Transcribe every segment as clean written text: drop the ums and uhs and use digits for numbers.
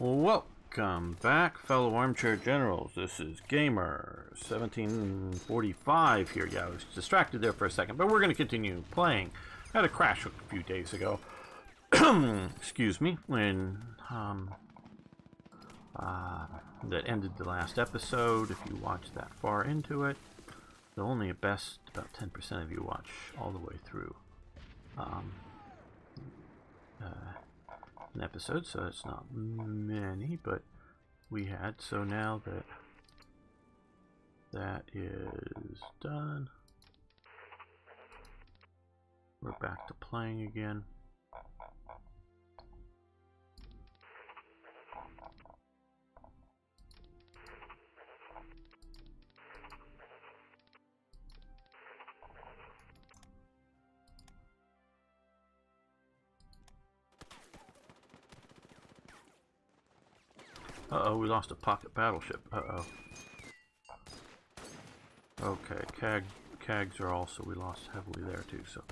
Welcome back, fellow armchair generals. This is Gamer 1745 here. Yeah, I was distracted there for a second, but we're going to continue playing. I had a crash a few days ago. Excuse me, when that ended the last episode. If you watched that far into it, so only at best about 10% of you watch all the way through an episode, so it's not many, but we had. So now that that is done, we're back to playing again. Uh-oh, we lost a pocket battleship. Uh-oh. Okay, CAGs are also, we lost heavily there too, so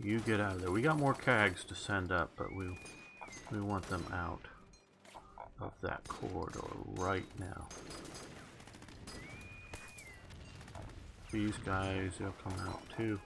you get out of there. We got more CAGs to send up, but we want them out of that corridor right now. These guys, they'll come out too.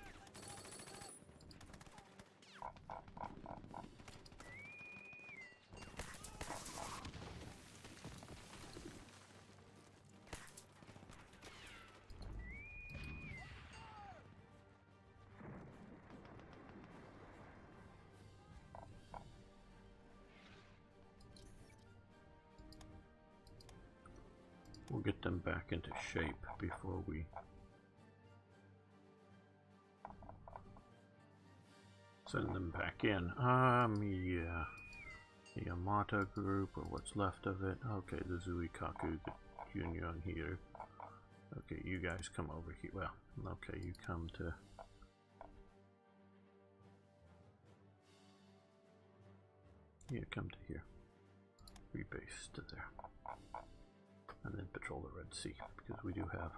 We'll get them back into shape before we send them back in. Yeah. The Yamato group, or what's left of it. Okay, the Zuikaku, the Junyon here. Okay, you guys come over here. Well, okay, you come to... Yeah, come to here. Rebase to there. And then patrol the Red Sea, because we do have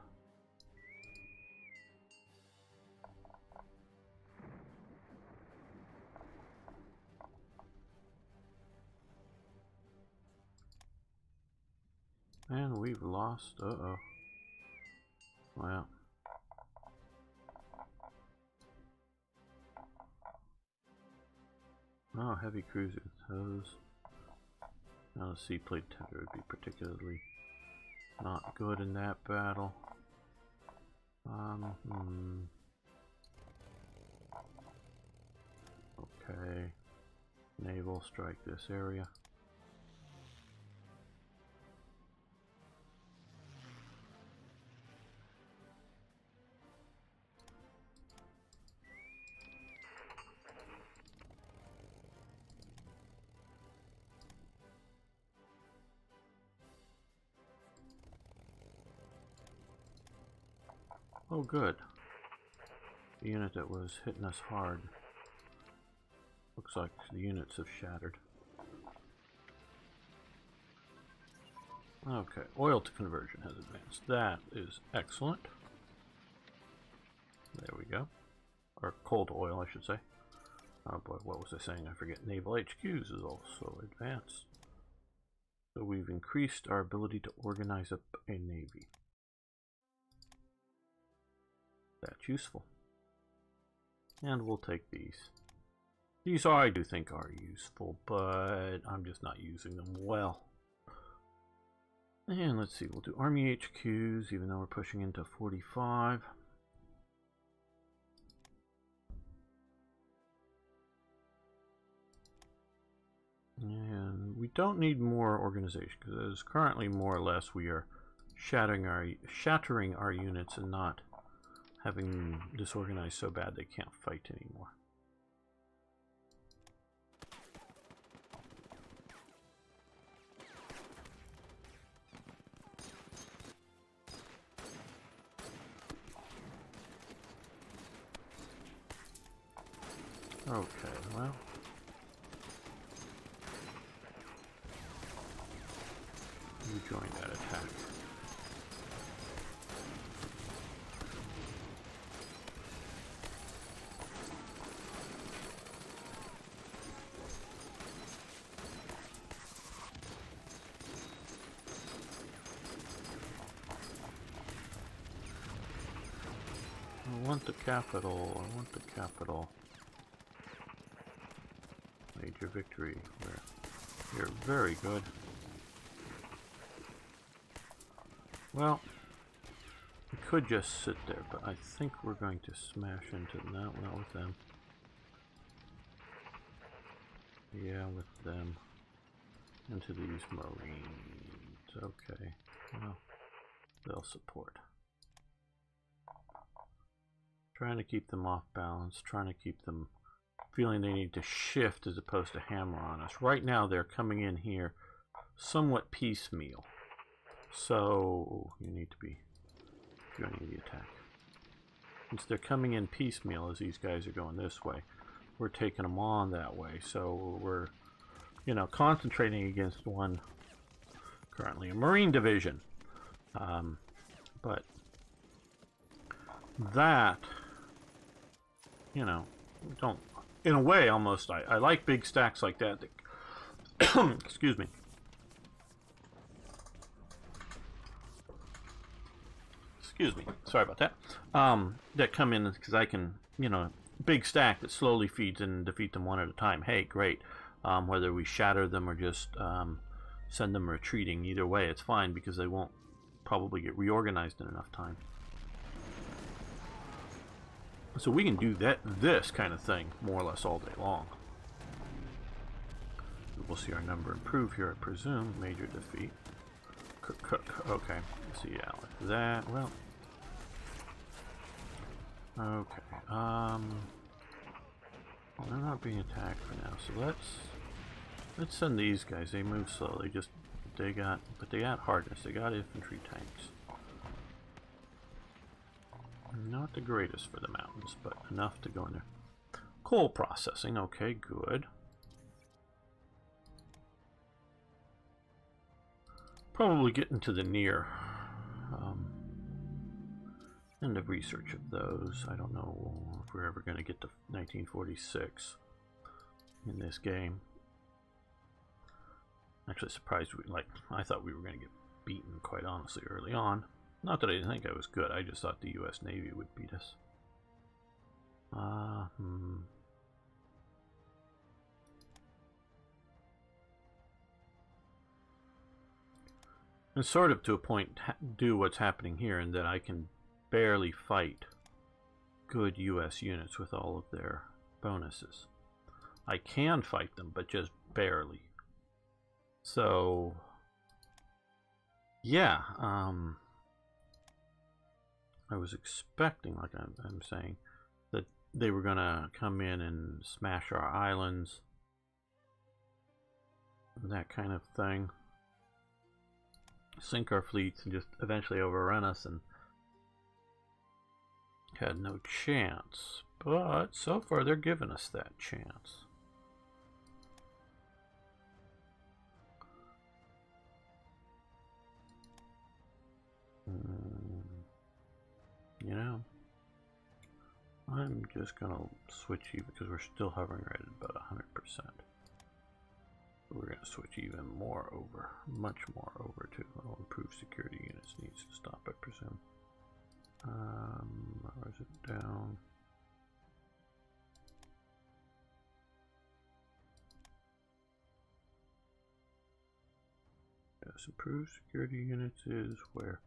and we've lost, uh-oh. Well. Oh, heavy cruisers. Those. Now the Seaplate Tender would be particularly not good in that battle. Okay. Naval strike this area. Oh, good. The unit that was hitting us hard. Looks like the units have shattered. Okay, oil to conversion has advanced. That is excellent. There we go. Or cold oil, I should say. Oh boy, what was I saying? I forget. Naval HQs is also advanced. So we've increased our ability to organize up a navy. That's useful. And we'll take these. These I do think are useful, but I'm just not using them well. And let's see, we'll do Army HQs, even though we're pushing into 45. And we don't need more organization, because currently more or less we are shattering our units and not having disorganized so bad they can't fight anymore. Okay, well. You join that attack. want the capital. I want the capital. Major victory. You're very good. Well, we could just sit there, but I think we're going to smash into them. Not with them. Yeah, with them. Into these Marines. Okay. Well, they'll support. Trying to keep them off balance. Trying to keep them feeling they need to shift as opposed to hammer on us. Right now they're coming in here somewhat piecemeal. So you need to be joining the attack. Since they're coming in piecemeal as these guys are going this way, we're taking them on that way. So we're, you know, concentrating against one, currently a Marine division. But that, you know, don't, in a way almost, I like big stacks like that. Excuse me. Excuse me. Sorry about that. That come in because I can, you know, big stack that slowly feeds and defeat them one at a time. Hey, great. Whether we shatter them or just send them retreating, either way, it's fine because they won't probably get reorganized in enough time. So we can do this kind of thing more or less all day long. We'll see our number improve here, I presume. Major defeat. Okay. So yeah, like that. Well. Okay. They're not being attacked for now, so let's send these guys. They move slowly. They got hardness. They got infantry tanks. Not the greatest for the mountains, but enough to go in there. Coal processing. Okay, good. Probably getting to the near end of research of those. I don't know if we're ever going to get to 1946 in this game. Actually surprised I thought we were going to get beaten, quite honestly, early on. Not that I didn't think I was good, I just thought the US Navy would beat us. And sort of to a point do what's happening here, in that I can barely fight good US units with all of their bonuses. I can fight them, but just barely. So yeah, I was expecting, like I'm saying, that they were gonna come in and smash our islands and that kind of thing, sink our fleets and just eventually overrun us, and had no chance. But so far they're giving us that chance. You know, I'm just gonna switch even because we're still hovering right at about 100%. We're gonna switch even more over, much more over to improve security units. Needs to stop, I presume. Or is it down? Yes, improve security units is where?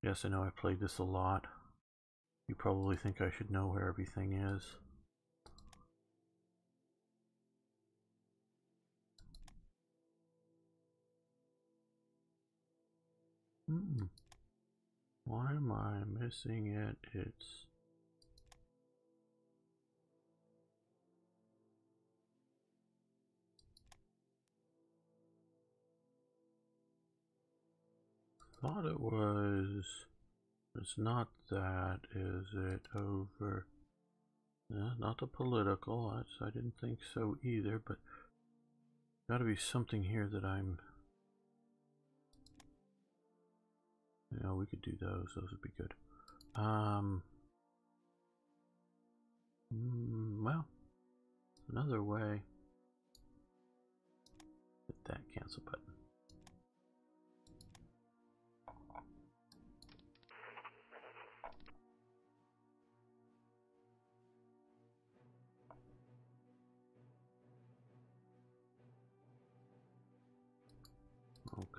Yes, I know I played this a lot. You probably think I should know where everything is. Why am I missing it? It's... thought it was... It's not that, is it? Over... not the political, I didn't think so either, but... Gotta be something here that I'm... You know, we could do those would be good. Well, another way. Hit that cancel button.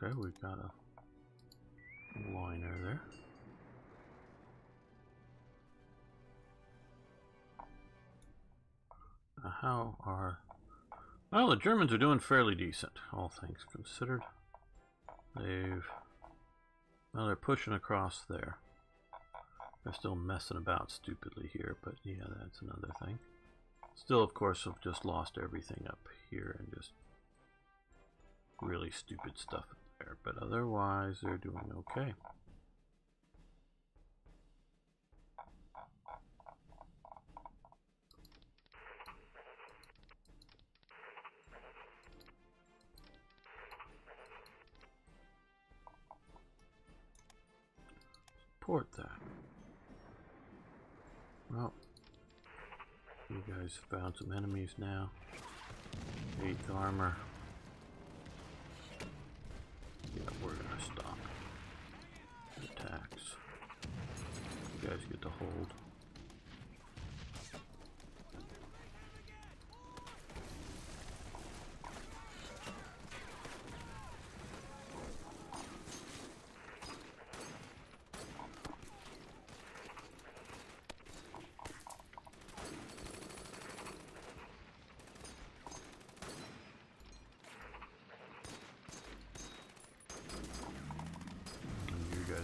Okay, we got a liner there. How are... Well, the Germans are doing fairly decent, all things considered. Well, they're pushing across there. They're still messing about stupidly here, but yeah, that's another thing. Still, of course, have just lost everything up here and just really stupid stuff there. But otherwise, they're doing okay. Support that. Well, you guys found some enemies now. 8th armor. Yeah, we're gonna stop attacks. You guys get to hold.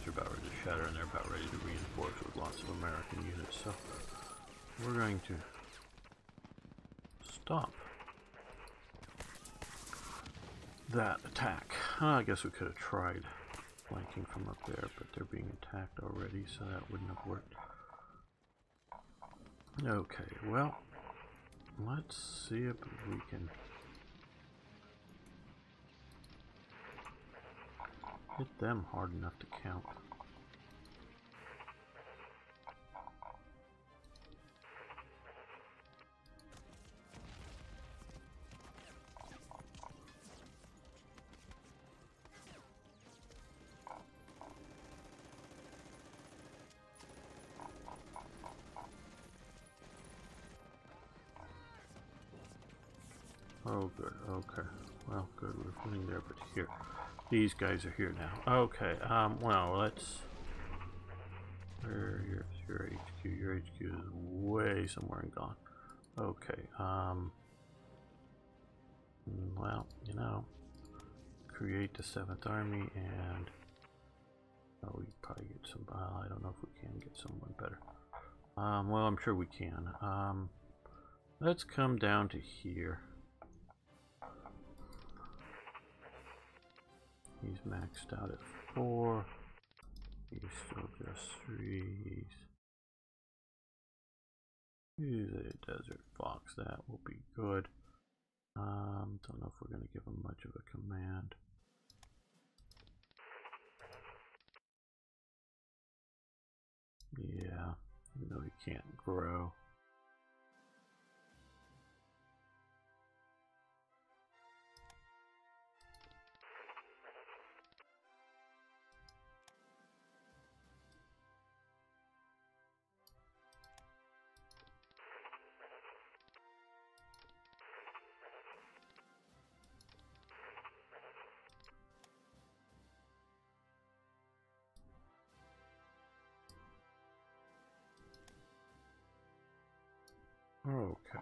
Are about ready to shatter, and they're about ready to reinforce with lots of American units, so we're going to stop that attack. I guess we could have tried flanking from up there, but they're being attacked already, so that wouldn't have worked. Okay, well, let's see if we can hit them hard enough to count. Oh, good. Okay. Well, good. We're winning there, but here. These guys are here now. Okay. Well, let's... Where's your HQ? Your HQ is way somewhere and gone. Okay. Well, you know, create the 7th Army and... Oh, we probably get some... I don't know if we can get someone better. Well, I'm sure we can. Let's come down to here. He's maxed out at 4. He's still just 3. He's a desert fox. That will be good. Don't know if we're going to give him much of a command. Yeah, even though he can't grow. Okay.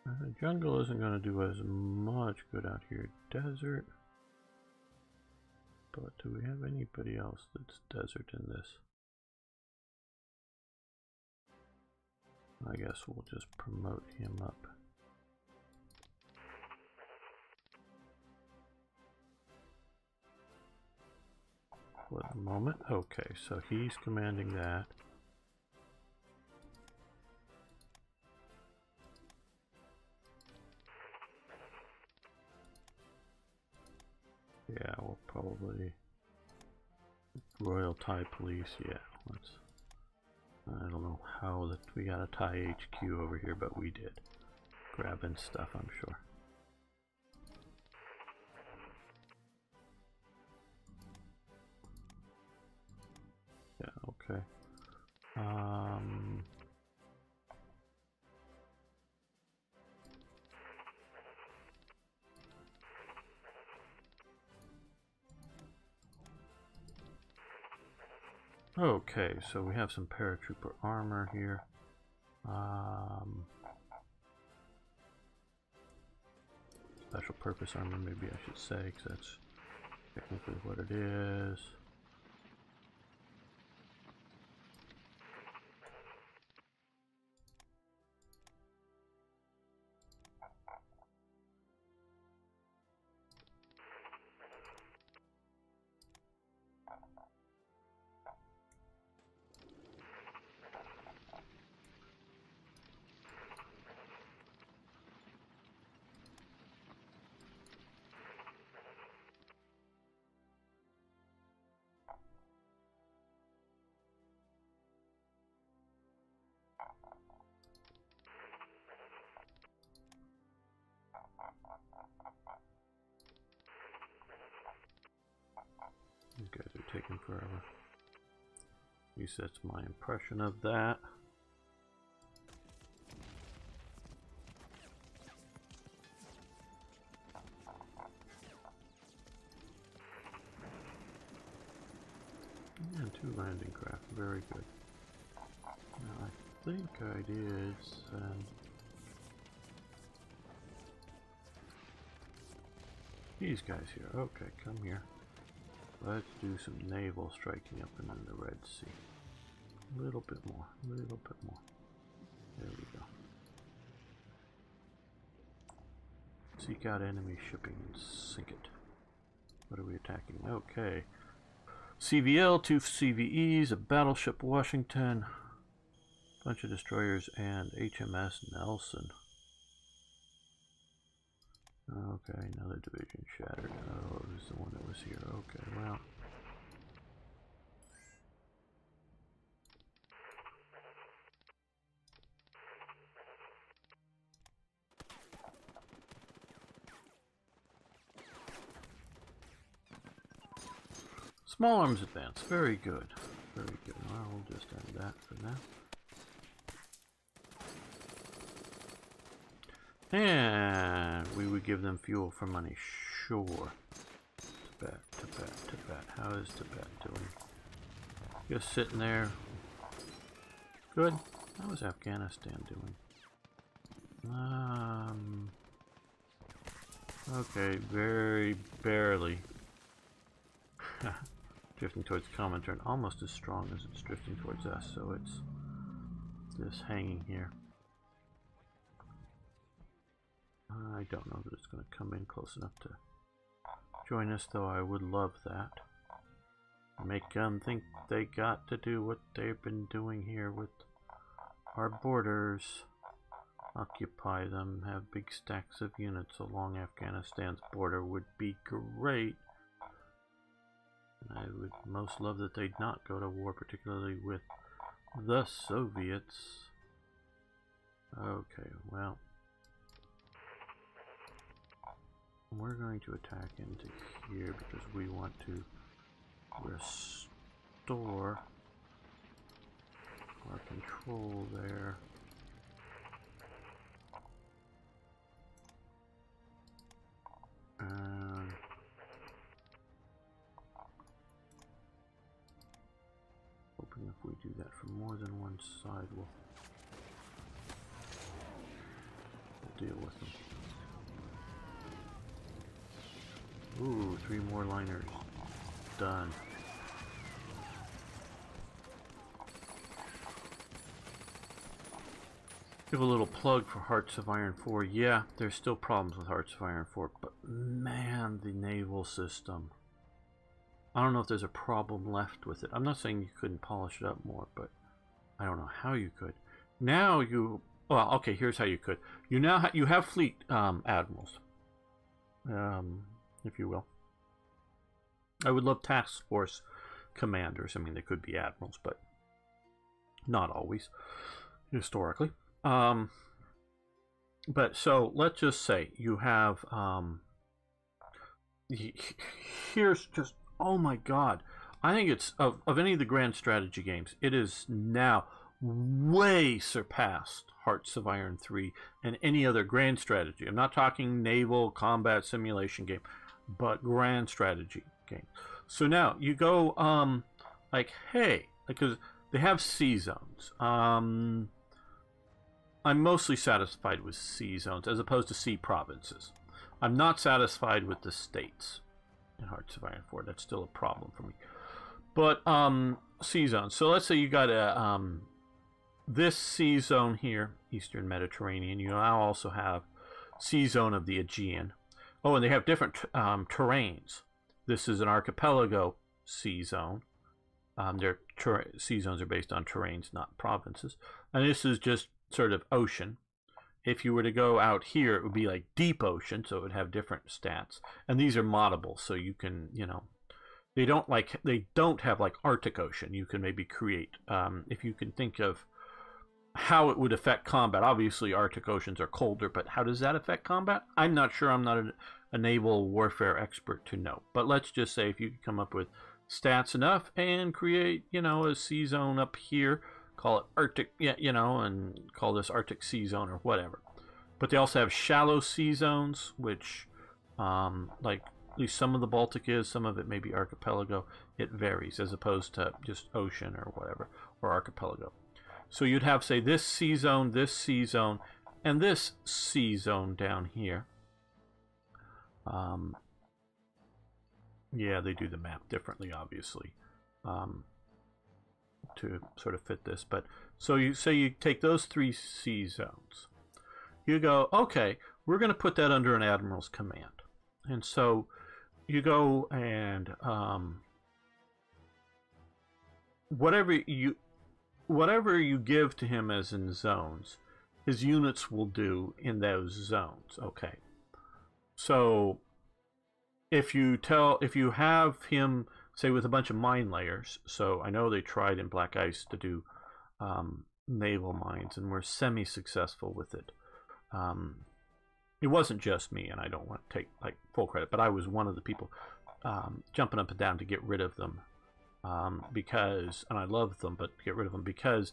The jungle isn't going to do as much good out here. Desert. But do we have anybody else that's desert in this? I guess we'll just promote him up. For the moment. Okay, so he's commanding that. Yeah, we'll probably Royal Thai Police. Yeah, let's. I don't know how that we got a Thai HQ over here, but we did. Grabbing stuff, I'm sure. Okay, so we have some paratrooper armor here. Special purpose armor, maybe I should say, because that's technically what it is. These guys are taking forever. At least that's my impression of that. And 2 landing craft, very good. Now I think I did send these guys here. Okay, come here. Let's do some naval striking up and in the Red Sea. A little bit more, a little bit more. There we go. Seek out enemy shipping and sink it. What are we attacking? Okay. CVL, 2 CVEs, a battleship Washington, bunch of destroyers, and HMS Nelson. Okay, another division shattered. Oh, it was the one that was here. Okay, well. Small arms advance. Very good. Very good. Well, we'll just end that for now. And we would give them fuel for money. Sure. Tibet, Tibet, Tibet. How is Tibet doing? Just sitting there. Good. How is Afghanistan doing? Okay, very barely. Drifting towards Comintern, almost as strong as it's drifting towards us, so it's just hanging here. I don't know that it's going to come in close enough to join us, though I would love that. Make them think they got to do what they've been doing here with our borders. Occupy them, have big stacks of units along Afghanistan's border would be great. I would most love that they'd not go to war, particularly with the Soviets. Okay, well. We're going to attack into here because we want to restore our control there. And hoping if we do that from more than one side, we'll deal with them. Ooh, 3 more liners. Done. Give a little plug for Hearts of Iron 4. Yeah, there's still problems with Hearts of Iron 4, but man, the naval system. I don't know if there's a problem left with it. I'm not saying you couldn't polish it up more, but I don't know how you could. Now you, well, okay, here's how you could. You now you have fleet admirals, if you will. I would love task force commanders. I mean, they could be admirals, but not always, historically. But so let's just say you have here's just, oh my god, I think it's of any of the grand strategy games, it is now way surpassed Hearts of Iron 3 and any other grand strategy. I'm not talking naval combat simulation game, but grand strategy game. So now you go like, hey, because they have sea zones. I'm mostly satisfied with sea zones as opposed to sea provinces. I'm not satisfied with the states in Hearts of Iron 4. That's still a problem for me. But sea zones. So let's say you got a this sea zone here, Eastern Mediterranean. You now also have sea zone of the Aegean. Oh, and they have different terrains. This is an archipelago sea zone. Their sea zones are based on terrains, not provinces. And this is just sort of ocean. If you were to go out here, it would be like deep ocean, so it would have different stats. And these are moddable, so you can, you know, they don't have like Arctic Ocean. You can maybe create, if you can think of how it would affect combat. Obviously, Arctic Oceans are colder, but how does that affect combat? I'm not sure. I'm not a naval warfare expert to know. But let's just say if you could come up with stats enough and create, you know, a sea zone up here, call it Arctic, you know, and call this Arctic Sea Zone or whatever. But they also have shallow sea zones, which, like at least some of the Baltic is, some of it may be archipelago. It varies as opposed to just ocean or whatever, or archipelago. So you'd have, say, this sea zone, and this sea zone down here. Yeah, they do the map differently, obviously, to sort of fit this. But so you say you take those 3 sea zones. You go, okay, we're going to put that under an admiral's command. And so you go and whatever you give to him as in zones, his units will do in those zones. Okay. So if you have him, say, with a bunch of mine layers, so I know they tried in Black Ice to do naval mines and were semi-successful with it. It wasn't just me, and I don't want to take like full credit, but I was one of the people jumping up and down to get rid of them. Because, and I love them, but get rid of them because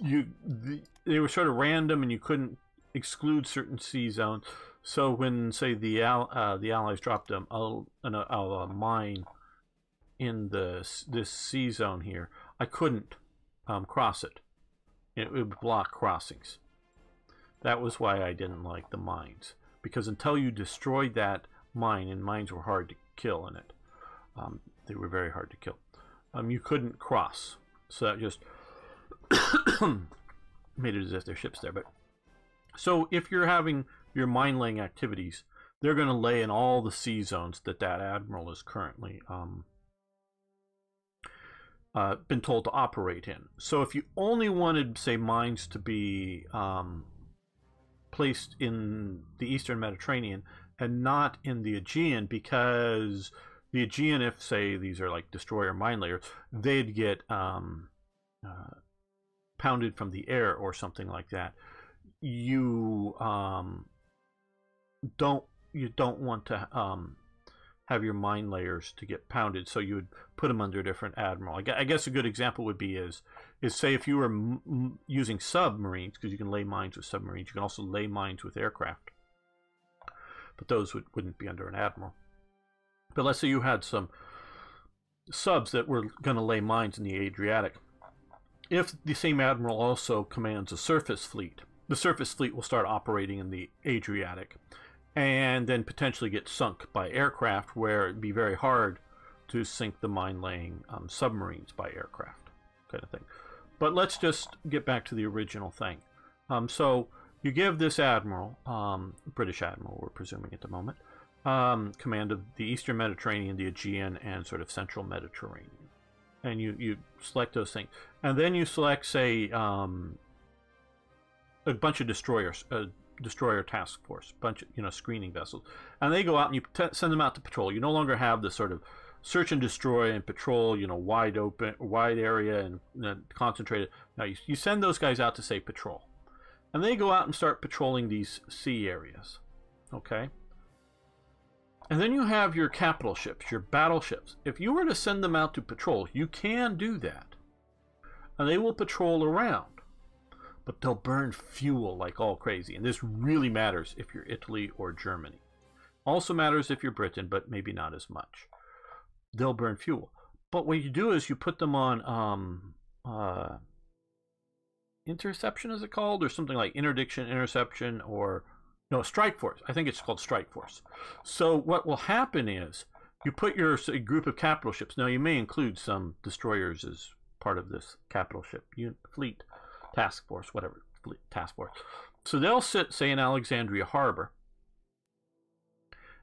they were sort of random and you couldn't exclude certain sea zones. So when, say, the Allies dropped a mine in this sea zone here, I couldn't cross it. It would block crossings. That was why I didn't like the mines, because until you destroyed that mine, and mines were hard to kill in it, they were very hard to kill. You couldn't cross, so that just made it as if their ships there. But so if you're having your mine laying activities, they're going to lay in all the sea zones that admiral is currently been told to operate in. So if you only wanted, say, mines to be placed in the Eastern Mediterranean and not in the Aegean, because the Aegean, if, say, these are like destroyer mine layers, they'd get pounded from the air or something like that. You don't want to have your mine layers to get pounded, so you would put them under a different admiral. I guess a good example would be is say if you were using submarines, because you can lay mines with submarines, you can also lay mines with aircraft, but those wouldn't be under an admiral. But let's say you had some subs that were going to lay mines in the Adriatic. If the same admiral also commands a surface fleet, the surface fleet will start operating in the Adriatic and then potentially get sunk by aircraft, where it'd be very hard to sink the mine-laying submarines by aircraft, kind of thing. But let's just get back to the original thing. So you give this admiral, British admiral we're presuming at the moment, command of the Eastern Mediterranean, the Aegean, and sort of Central Mediterranean. And you select those things. And then you select, say, a bunch of destroyers, destroyer task force, bunch of, screening vessels. And they go out and you send them out to patrol. You no longer have this sort of search and destroy and patrol, wide area and concentrated. Now you send those guys out to, say, patrol. And they go out and start patrolling these sea areas. Okay? And then you have your capital ships, your battleships. If you were to send them out to patrol, you can do that. And they will patrol around. But they'll burn fuel like all crazy. And this really matters if you're Italy or Germany. Also matters if you're Britain, but maybe not as much. They'll burn fuel. But what you do is you put them on interception, is it called, or something like interdiction, interception, or no, strike force. I think it's called strike force. So what will happen is you put your group of capital ships. Now you may include some destroyers as part of this capital ship fleet task force, whatever fleet task force. So they'll sit, say, in Alexandria Harbor,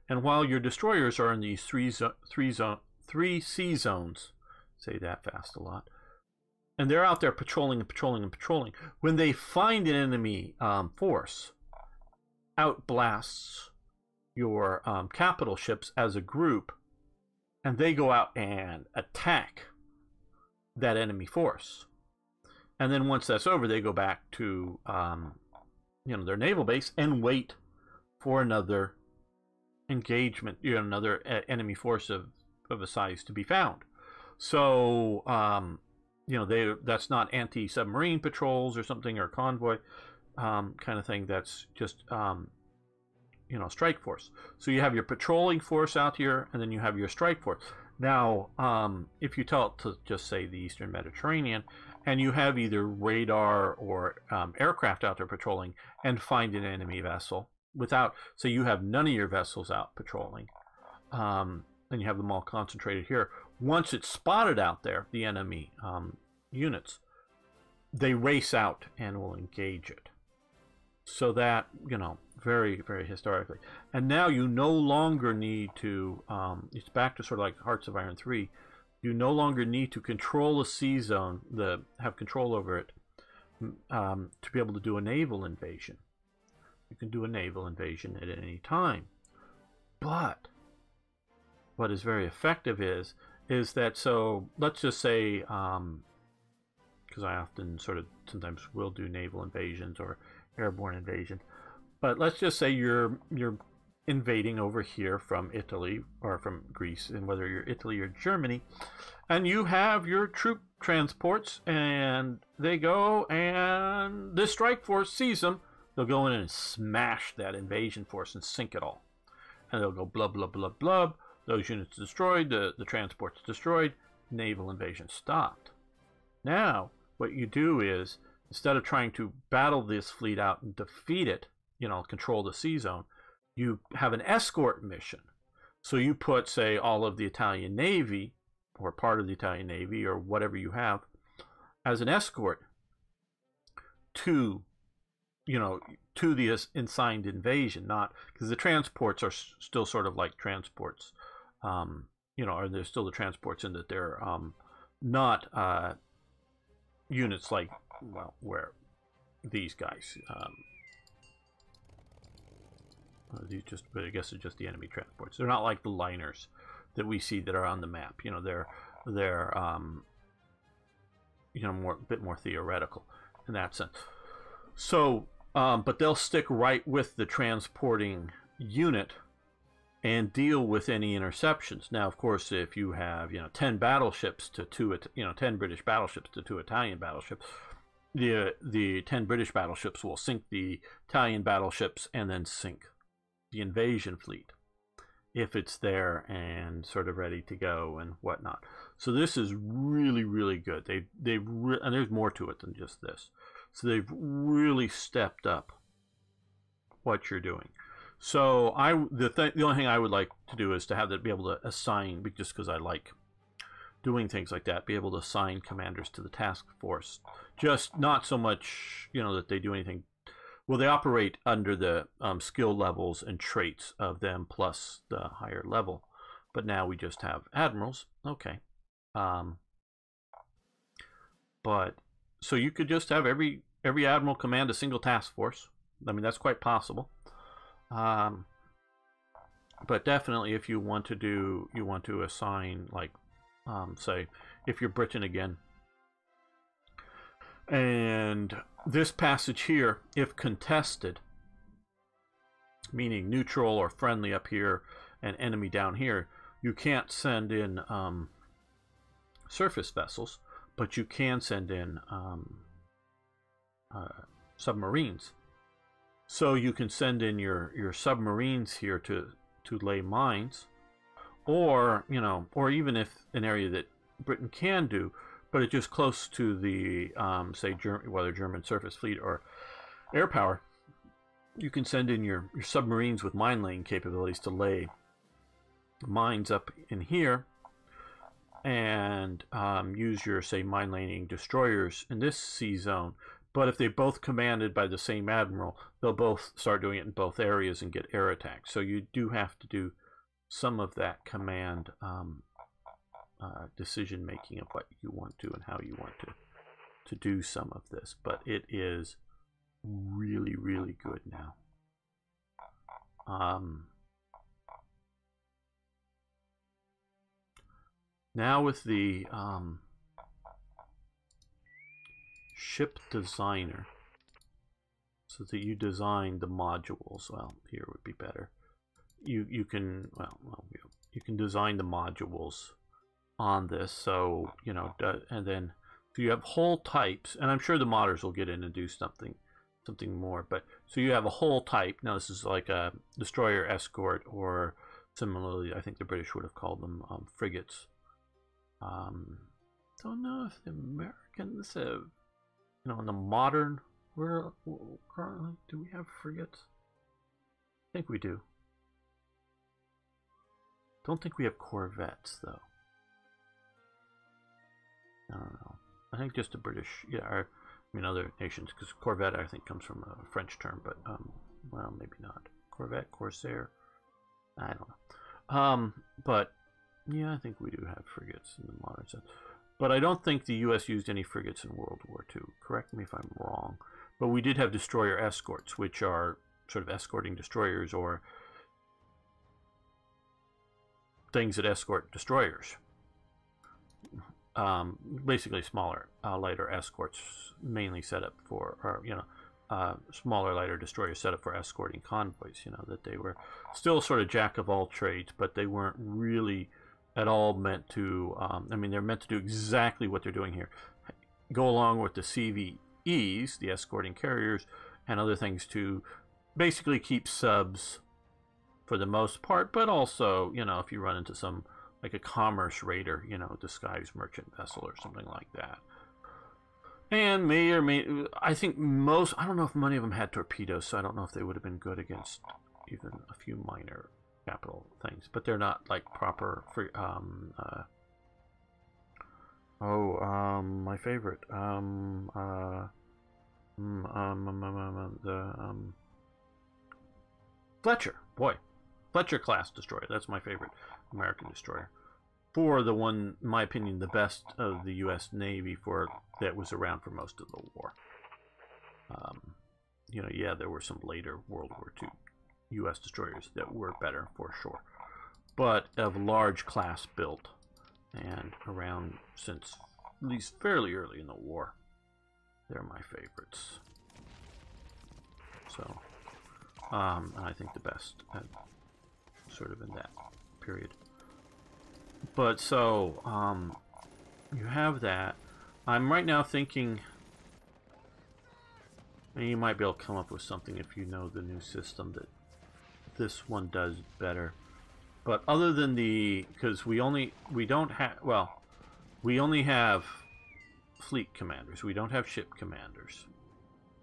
and while your destroyers are in these three sea zones, say that fast a lot, and they're out there patrolling and patrolling and patrolling, when they find an enemy force, outblasts your capital ships as a group, and they go out and attack that enemy force. And then once that's over, they go back to their naval base and wait for another engagement, another enemy force of a size to be found. So that's not anti-submarine patrols or something, or convoy kind of thing. That's just strike force. So you have your patrolling force out here, and then you have your strike force. Now if you tell it to just say the Eastern Mediterranean, and you have either radar or aircraft out there patrolling and find an enemy vessel without, so you have none of your vessels out patrolling, and you have them all concentrated here. Once it's spotted out there, the enemy units, they race out and will engage it. So that, very, very historically. And now you no longer need to, it's back to sort of like Hearts of Iron 3, you no longer need to control a sea zone, have control over it, to be able to do a naval invasion. You can do a naval invasion at any time. But what is very effective is that, so let's just say, because I often sometimes will do naval invasions or airborne invasions, but let's just say you're invading over here from Italy or from Greece, and whether you're Italy or Germany, and you have your troop transports, and they go, and the strike force sees them, they'll go in and smash that invasion force and sink it all, and they'll go blub blub blub blub. Those units destroyed, the transports destroyed, naval invasion stopped. Now what you do is, instead of trying to battle this fleet out and defeat it, control the sea zone, you have an escort mission. So you put, say, all of the Italian Navy, or part of the Italian Navy, or whatever you have, as an escort to the assigned invasion. Not because the transports are still sort of like transports, or they're still the transports in that they're not units like, well, where these guys, but I guess it's just the enemy transports. They're not like the liners that we see that are on the map. They're a bit more theoretical in that sense. So, but they'll stick right with the transporting unit and deal with any interceptions. Now, of course, if you have 10 battleships to 10 British battleships to 2 Italian battleships, the 10 British battleships will sink the Italian battleships and then sink the invasion fleet if it's there and sort of ready to go and whatnot. So this is really, really good. And there's more to it than just this. So they've really stepped up what you're doing. So the only thing I would like to do is to have that be able to assign, just because I like doing things like that, be able to assign commanders to the task force. Just not so much, that they do anything. Well, they operate under the skill levels and traits of them plus the higher level. But now we just have admirals. Okay. But so you could just have every admiral command a single task force. I mean, that's quite possible. But definitely, if you want to assign, like, say, if you're Britain again, and this passage here, if contested, meaning neutral or friendly up here and enemy down here, you can't send in surface vessels, but you can send in submarines. So you can send in your submarines here to lay mines, or or even if an area that Britain can do, but it's just close to the, say, whether German surface fleet or air power. You can send in your submarines with mine laying capabilities to lay mines up in here, and use your, say, mine laying destroyers in this sea zone. But if they're both commanded by the same admiral, they'll both start doing it in both areas and get air attacks. So you do have to do some of that command decision making of what you want to and how you want to do some of this. But it is really, really good now. Now with the ship designer, so that you design the modules. Well, here would be better. You can you can design the modules on this. So and then so you have whole types, and I'm sure the modders will get in and do something more. But so you have a whole type. Now this is like a destroyer escort, or similarly, I think the British would have called them frigates. Don't know if the Americans have, in the modern world currently, do we have frigates? I think we do. Don't think we have corvettes though. I don't know. I think just the British, other nations, because corvette I think comes from a French term, but well, maybe not. Corvette, Corsair, I don't know. But yeah, I think we do have frigates in the modern sense. But I don't think the U.S. used any frigates in World War II. Correct me if I'm wrong. But we did have destroyer escorts, which are sort of escorting destroyers, or things that escort destroyers. Basically smaller, lighter escorts, mainly set up for, or, smaller, lighter destroyers set up for escorting convoys, that they were still sort of jack of all trades, but they weren't really at all meant to, they're meant to do exactly what they're doing here. Go along with the CVEs, the escorting carriers, and other things to basically keep subs for the most part, but also, if you run into some, like a commerce raider, disguised merchant vessel or something like that. And I think most, I don't know if many of them had torpedoes, so I don't know if they would have been good against even a few minor capital things, but they're not like proper free, my favorite, Fletcher class destroyer. That's my favorite American destroyer. For the one, in my opinion, the best of the U.S. Navy that was around for most of the war. Yeah, there were some later World War II U.S. destroyers that were better for sure, but of large class built and around since at least fairly early in the war, they're my favorites. So, and I think the best sort of in that period. But so, you have that. I'm right now thinking, and you might be able to come up with something if you know the new system that this one does better. But other than because we only have fleet commanders. We don't have ship commanders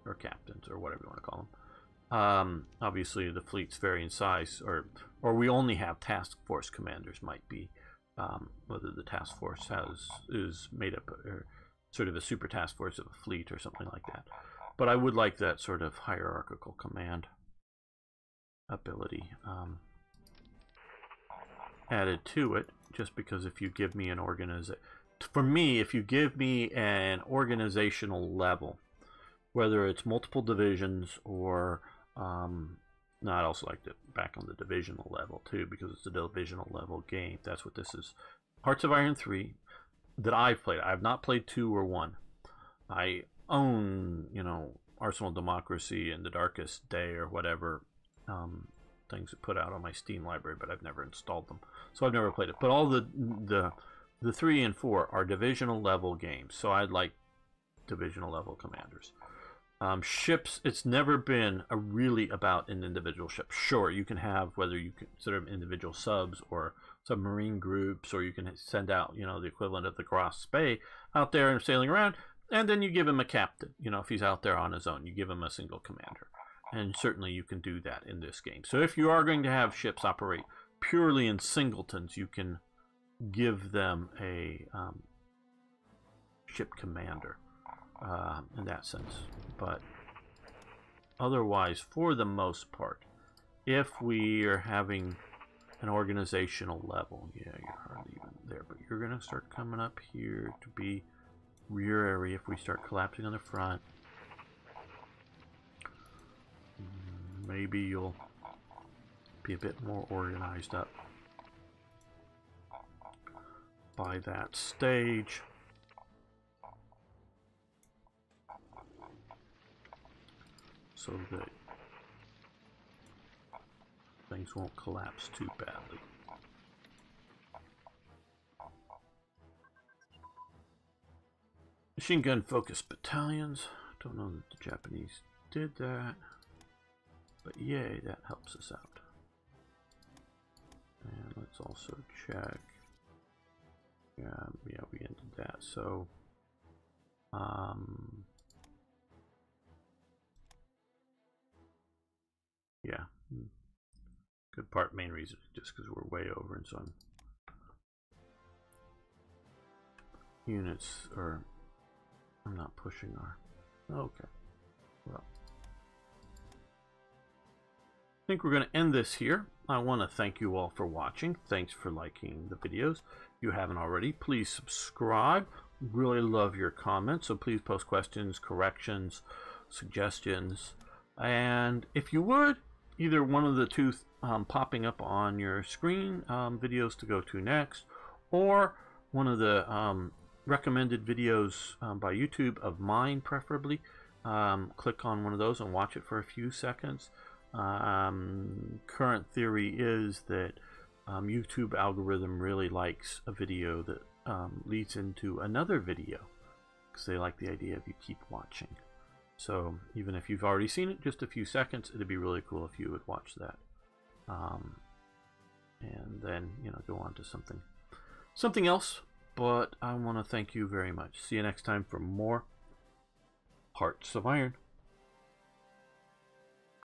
or captains or whatever you want to call them. Obviously the fleets vary in size, or we only have task force commanders, might be, whether the task force is made up or sort of a super task force of a fleet or something like that. But I would like that sort of hierarchical command ability added to it, just because if you give me an if you give me an organizational level, whether it's multiple divisions or no, I'd also like to back on the divisional level too, because it's a divisional level game. That's what this is. Hearts of Iron 3 that I've played. I've not played 2 or 1. I own, Arsenal Democracy and The Darkest Day or whatever things that put out on my Steam library, but I've never installed them, so I've never played it. But all the 3 and 4 are divisional level games, so I'd like divisional level commanders. Ships, it's never been really about an individual ship. Sure, you can have, whether you consider them individual subs or submarine groups, or you can send out, you know, the equivalent of the Gross Spey out there and sailing around, and then you give him a captain. You know, if he's out there on his own, you give him a single commander. And certainly you can do that in this game. So if you are going to have ships operate purely in singletons, you can give them a ship commander in that sense. But otherwise, for the most part, if we are having an organizational level, yeah, you're hardly even there, but you're going to start coming up here to be rear area if we start collapsing on the front. Maybe you'll be a bit more organized up by that stage. So that things won't collapse too badly. Machine gun focused battalions. Don't know that the Japanese did that. But yay, that helps us out. And let's also check. Yeah, we ended that. So, yeah, good part. Main reason is just because we're way over, and so units are. I'm not pushing our. Okay, well. I think we're going to end this here. I want to thank you all for watching. Thanks for liking the videos. If you haven't already, please subscribe. Really love your comments, so please post questions, corrections, suggestions. And if you would, either one of the two popping up on your screen, videos to go to next, or one of the recommended videos by YouTube of mine preferably, click on one of those and watch it for a few seconds. Current theory is that YouTube algorithm really likes a video that leads into another video because they like the idea of you keep watching. So even if you've already seen it, just a few seconds, it'd be really cool if you would watch that, and then, you know, go on to something else. But I want to thank you very much. See you next time for more Hearts of Iron.